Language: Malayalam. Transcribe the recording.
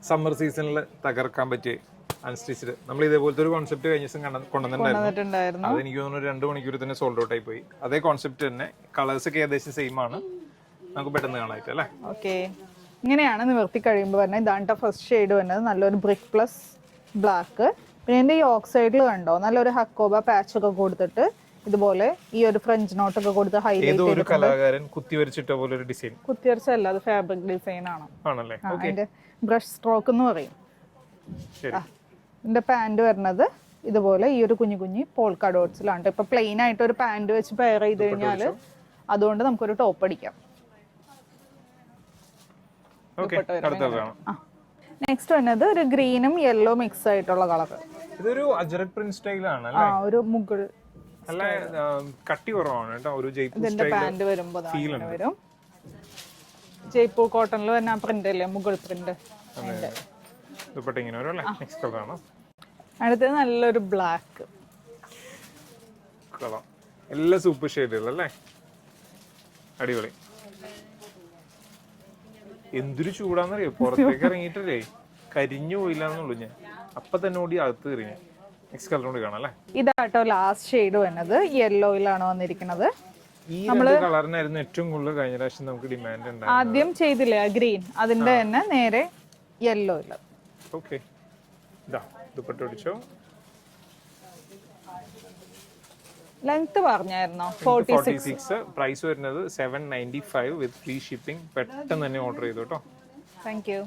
സമ്മർ സീസണിൽ തകർക്കാൻ പറ്റിയ അൺസ്റ്റിച്ച്ഡ്. നമ്മൾ ഇതേപോലത്തെ ഒരു കോൺസെപ്റ്റ് കഴിഞ്ഞ ദിവസം കൊണ്ടുവന്നിട്ടുണ്ടായിരുന്നു. അത് എനിക്ക് തോന്നുന്നു 2 മണിക്കൂർ തന്നെ സോൾഡ് ഔട്ട് ആയി പോയി. അതേ കോൺസെപ്റ്റ് തന്നെ, കളേഴ്സ് ഒക്കെ ഏകദേശം സെയിം ആണ്, നമുക്ക് പെട്ടെന്ന് കാണാനായിട്ട് അല്ലേ. ഓക്കെ, ഇങ്ങനെയാണ് നിവർത്തി കഴിയുമ്പോൾ തന്നെ. ഇതാണ് ഫസ്റ്റ് ഷെയ്ഡ് വരുന്നത്, നല്ലൊരു ബ്രിക്ക് പ്ലസ് ബ്ലാക്ക്. പിന്നെ എൻ്റെ ഈ ഓക്സൈഡിൽ കണ്ടോ നല്ലൊരു ഹക്കോബ പാച്ച് ഒക്കെ കൊടുത്തിട്ട് ഇതുപോലെ ഈ ഒരു ഫ്രഞ്ച് നോട്ട് ഒക്കെ കൊടുത്ത് ഹൈലൈറ്റ് ഒരു കലാകാരൻ കുത്തിവരച്ചിട്ട പോലെ ഒരു ഡിസൈൻ. കുത്തിവരച്ചല്ല, അത് ഫാബ്രിക് ഡിസൈൻ ആണ്. ആണല്ലേ. അതിന്റെ ബ്രഷ് സ്ട്രോക്ക് എന്ന് പറയും. ഇതിന്റെ പാന്റ് വരുന്നത് ഇതുപോലെ ഈ ഒരു കുഞ്ഞു കുഞ്ഞു പോൾക്ക ഡോട്ട്സിലാണ്. ഇപ്പൊ പ്ലെയിൻ ആയിട്ട് ഒരു പാന്റ് വെച്ച് പെയർ ചെയ്ത് കഴിഞ്ഞാൽ അതുകൊണ്ട് നമുക്കൊരു ടോപ്പ് അടിക്കാം. നെക്സ്റ്റ് വരുന്നത് ഒരു ഗ്രീനും യെല്ലോ മിക്സ് ആയിട്ടുള്ള കളർ. ഇതൊരു അജ്രക് പ്രിന്റ് സ്റ്റൈലാണ് അല്ലേ? ഒരു മുകൾ നല്ല കട്ടി കുറവാണ് കേട്ടോ. ഒരു ജയ്പൂർ ഇതിന്റെ പാന്റ് വരുമ്പോൾ വരും. ജയ്പൂർ കോട്ടണിൽ വരുന്ന പ്രിന്റ് അല്ലേ, മുകൾ പ്രിന്റ്. ഇങ്ങനെ വരും അല്ലേ. നെക്സ്റ്റ് കളറാണ്. അടുത്തത് നല്ലൊരു ബ്ലാക്ക് കളർ. എല്ലാ സൂപ്പർ ഷെയ്ഡുകൾ അല്ലേ, അടിപൊളി. എന്തൊരു ചൂടാന്നറിയോ, പുറത്തേക്ക് ഇറങ്ങിയിട്ടല്ലേ കരിഞ്ഞു പോയില്ലാന്നുള്ളൂ. ഞാൻ അപ്പൊ തന്നെ ഓടി അകത്ത് കയറി. നെക്സ്റ്റ് കളർ കൂടി കാണാം അല്ലേ. ഇതാട്ടോ ലാസ്റ്റ് ഷെയ്ഡ് വരുന്നത്, യെല്ലോയിലാണ് വന്നിരിക്കുന്നത്. ഈ കളറിനായിരുന്നു ഏറ്റവും കൂടുതൽ കഴിഞ്ഞ പ്രാവശ്യം നമുക്ക് ഡിമാൻഡ് ഉണ്ടായിരുന്നു. ആദ്യം ചെയ്തില്ലേ ഗ്രീൻ, അതിന്റെ തന്നെ നേരെ യെല്ലോ ഇല്ല. ഓക്കെ, ദുപ്പട്ട പിടിച്ചോ. ലെങ്ത് പറഞ്ഞായിരുന്നോ? 46. പ്രൈസ് വരുന്നത് 795 വിത്ത് ഫ്രീ ഷിപ്പിംഗ്. പെട്ടെന്ന് തന്നെ ഓർഡർ ചെയ്തു കേട്ടോ. Thank you.